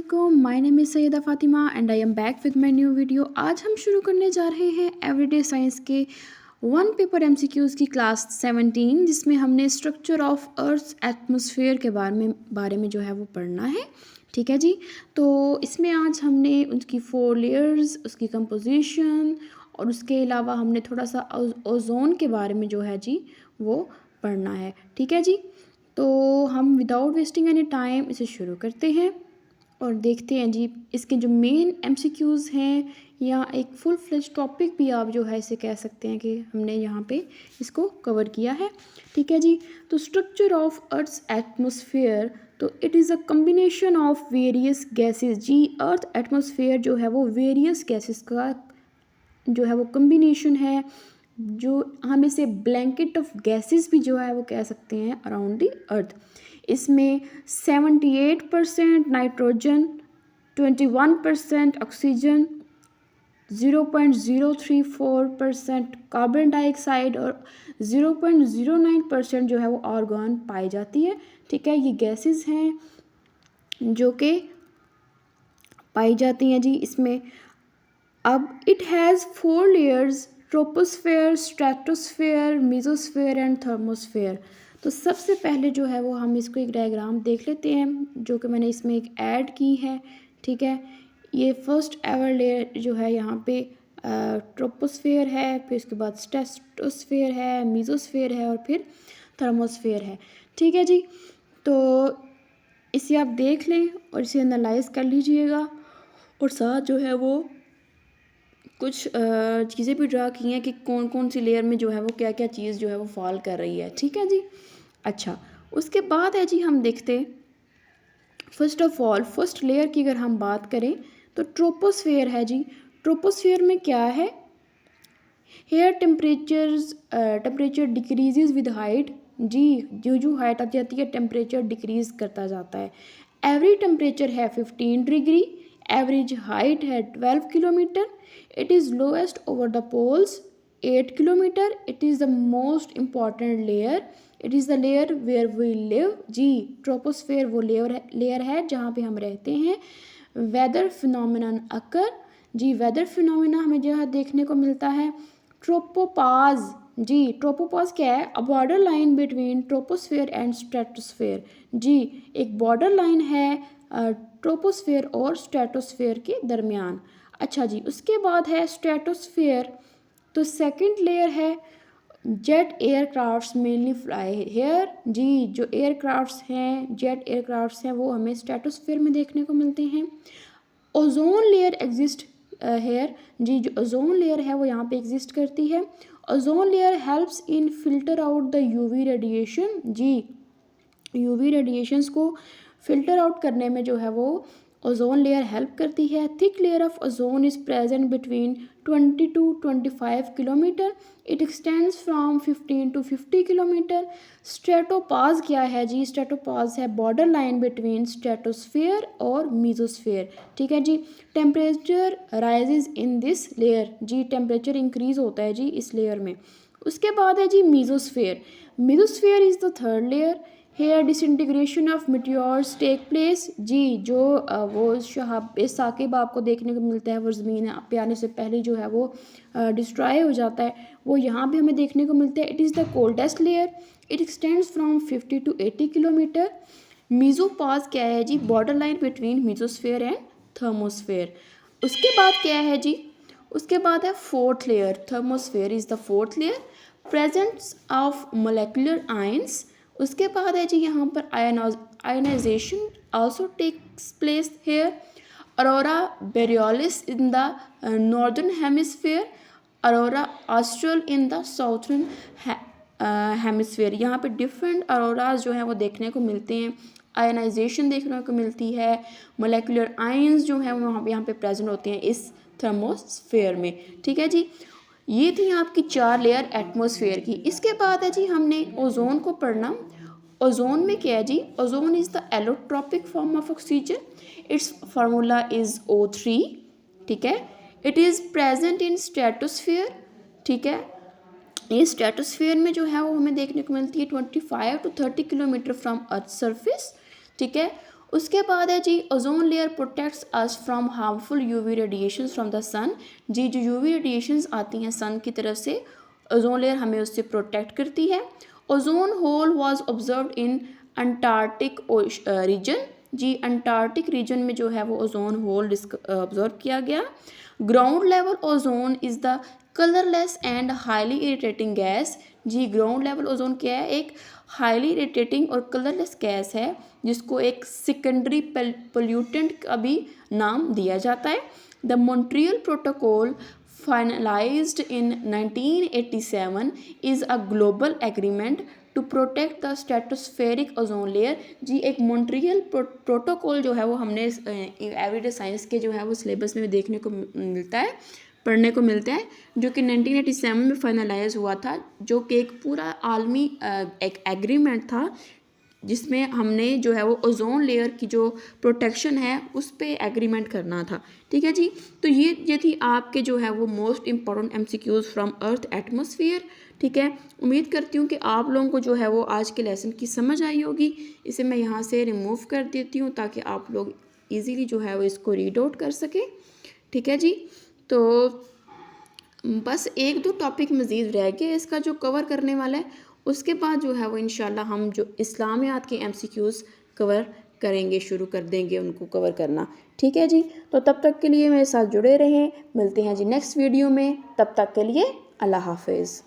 अस्सलामुअलैकुम, my name is Syeda Fatima and I am back with my new video. आज हम शुरू करने जा रहे हैं एवरीडे साइंस के वन पेपर एमसीक्यूज़ की क्लास 17, जिसमें हमने स्ट्रक्चर ऑफ अर्थ एटमॉस्फेयर के बारे में जो है वो पढ़ना है। ठीक है जी। तो इसमें आज हमने उसकी 4 लेयर्स, उसकी कंपोजिशन और उसके अलावा हमने थोड़ा सा ओजोन के बारे में जो है जी वो पढ़ना है। ठीक है जी। तो हम विदाउट वेस्टिंग एनी टाइम इसे शुरू करते हैं और देखते हैं जी इसके जो मेन एमसीक्यूज़ हैं, या एक फुल फ्लेज टॉपिक भी आप जो है इसे कह सकते हैं कि हमने यहाँ पे इसको कवर किया है। ठीक है जी। तो स्ट्रक्चर ऑफ अर्थ्स एटमॉस्फेयर, तो it is a combination of various gases. जी, अर्थ एटमॉस्फेयर जो है वो वेरियस गैसेस का जो है वो कम्बिनेशन है, जो हम इसे ब्लैंकेट ऑफ गैसेस भी जो है वो कह सकते हैं अराउंड द अर्थ। इसमें 78% नाइट्रोजन, 21% ऑक्सीजन, 0.034% कार्बन डाइऑक्साइड और 0.09% जो है वो आर्गन पाई जाती है। ठीक है, ये गैसेस हैं जो कि पाई जाती हैं जी इसमें। अब it has 4 layers: troposphere, stratosphere, mesosphere and thermosphere. तो सबसे पहले जो है वो हम इसको एक डायग्राम देख लेते हैं, जो कि मैंने इसमें एक ऐड की है। ठीक है, ये फर्स्ट एवर लेयर जो है यहाँ पे ट्रोपोस्फेयर है, फिर उसके बाद स्ट्रेटोस्फेयर है, मेसोस्फेयर है और फिर थर्मोस्फेयर है। ठीक है जी। तो इसे आप देख लें और इसे एनालाइज कर लीजिएगा, और साथ जो है वो कुछ चीज़ें भी ड्रा की हैं कि कौन कौन सी लेयर में जो है वो क्या क्या चीज़ जो है वो फॉल कर रही है। ठीक है जी। अच्छा, उसके बाद है जी हम देखते, first of all first layer की अगर हम बात करें तो ट्रोपोस्फेयर है जी। ट्रोपोस्फेयर में क्या है? Here temperature decreases with height. जी, जो हाइट आती जाती है टेम्परेचर डिक्रीज करता जाता है। एवरेज टेम्परेचर है 15 डिग्री, एवरेज हाइट है 12 kilometre, it is lowest over the poles 8 kilometre, it is the most important layer, it is the layer where we live. जी, ट्रोपोस्फेयर वो लेयर है जहाँ पे हम रहते हैं। Weather phenomenon occur. जी, वेदर फिनोमिना हमें जो है देखने को मिलता है। ट्रोपोपाज। जी, ट्रोपोपाज क्या है? A border line between troposphere and stratosphere. जी, एक बॉर्डर लाइन है ट्रोपोस्फेयर और स्ट्रेटोस्फेयर के दरमियान। अच्छा जी, उसके बाद है स्ट्रेटोस्फेयर। तो सेकंड लेयर है jet aircrafts mainly fly here. जी, जो एयरक्राफ्ट्स हैं, जेट एयरक्राफ्ट्स हैं, वो हमें स्ट्रेटोस्फेयर में देखने को मिलते हैं। Ozone layer exist here. जी, जो ओजोन लेयर है वो यहाँ पे एग्जिस्ट करती है। Ozone layer helps in filter out the UV radiation. जी, यूवी रेडिएशंस को फिल्टर आउट करने में जो है वो ओजोन लेयर हेल्प करती है। Thick layer of ozone is present between 20 to 25 kilometre, it extends from 15 to 50 kilometre. Stratopause क्या है जी? स्ट्रेटोपाज है बॉर्डर लाइन बिटवीन स्ट्रेटोस्फेयर और मीजोस्फेयर। ठीक है जी। Temperature rises in this layer. जी, टेम्परेचर इंक्रीज होता है जी इस लेयर में। उसके बाद है जी mesosphere. Mesosphere is the third layer. Here disintegration of meteors take place. जी, जो वो शहाब साकिब आपको देखने को मिलता है, वो ज़मीन पे आने से पहले जो है वो डिस्ट्रॉय हो जाता है, वो यहाँ भी हमें देखने को मिलता है। It is the coldest layer, it extends from 50 to 80 kilometre. Mesopause क्या है जी? Border line between mesosphere and thermosphere. उसके बाद क्या है जी? उसके बाद है fourth layer. Thermosphere is the fourth layer, presence of molecular ions. उसके बाद है जी यहाँ पर ionisation also takes place here. Aurora borealis in the northern hemisphere, aurora austral in the southern hemisphere. यहाँ पे डिफरेंट अरोराज जो हैं वो देखने को मिलते हैं, आयनाइजेशन देखने को मिलती है, मोलेकुलर आयंस जो हैं वो यहाँ पे प्रेजेंट होते हैं इस थर्मोस्फेयर में। ठीक है जी। ये थी आपकी 4 लेयर एटमॉस्फेयर की। इसके बाद है जी हमने ओजोन को पढ़ना। ओजोन में क्या है जी? Ozone is the allotropic form of oxygen, its formula is O3। ठीक है, it is present in stratosphere. ठीक है, ये स्ट्रेटोस्फेयर में जो है वो हमें देखने को मिलती है 25 to 30 kilometre from earth surface. ठीक है, उसके बाद है जी ozone layer protects us from harmful UV radiation from the sun. जी जो यूवी रेडिएशंस आती हैं सन की तरफ से, ओजोन लेयर हमें उससे प्रोटेक्ट करती है। Ozone hole was observed in Antarctic region. जी अंटार्कटिक रीजन में जो है वो ओजोन होल ऑब्जर्व किया गया। Ground level ozone is the colourless and highly irritating gas. जी ग्राउंड लेवल ओजोन क्या है, एक हाईली इरिटेटिंग और कलरलेस गैस है जिसको एक सेकेंडरी पोल्यूटेंट का भी नाम दिया जाता है। The Montreal protocol finalized in 1987 is a global agreement to protect the stratospheric ozone layer। जी एक मॉन्ट्रियल प्रोटोकॉल जो है वो हमने एवरीडे साइंस के जो है वो सिलेबस में देखने को मिलता है, पढ़ने को मिलता है, जो कि 1987 में फाइनलाइज हुआ था, जो कि एक पूरा आलमी एक एग्रीमेंट था जिसमें हमने जो है वो ओजोन लेयर की जो प्रोटेक्शन है उस पर एग्रीमेंट करना था। ठीक है जी, तो ये थी आपके जो है वो most important MCQs from earth atmosphere. ठीक है, उम्मीद करती हूँ कि आप लोगों को जो है वो आज के लेसन की समझ आई होगी। इसे मैं यहाँ से रिमूव कर देती हूँ ताकि आप लोग ईज़िली जो है वो इसको रीड आउट कर सकें। ठीक है जी, तो बस एक दो टॉपिक मज़ीद रह गए इसका जो कवर करने वाला है, उसके बाद जो है वो इंशाल्लाह हम जो इस्लामियात के एमसीक्यूज़ कवर करेंगे, शुरू कर देंगे उनको कवर करना। ठीक है जी, तो तब तक के लिए मेरे साथ जुड़े रहें, मिलते हैं जी नेक्स्ट वीडियो में, तब तक के लिए अल्लाह हाफिज़।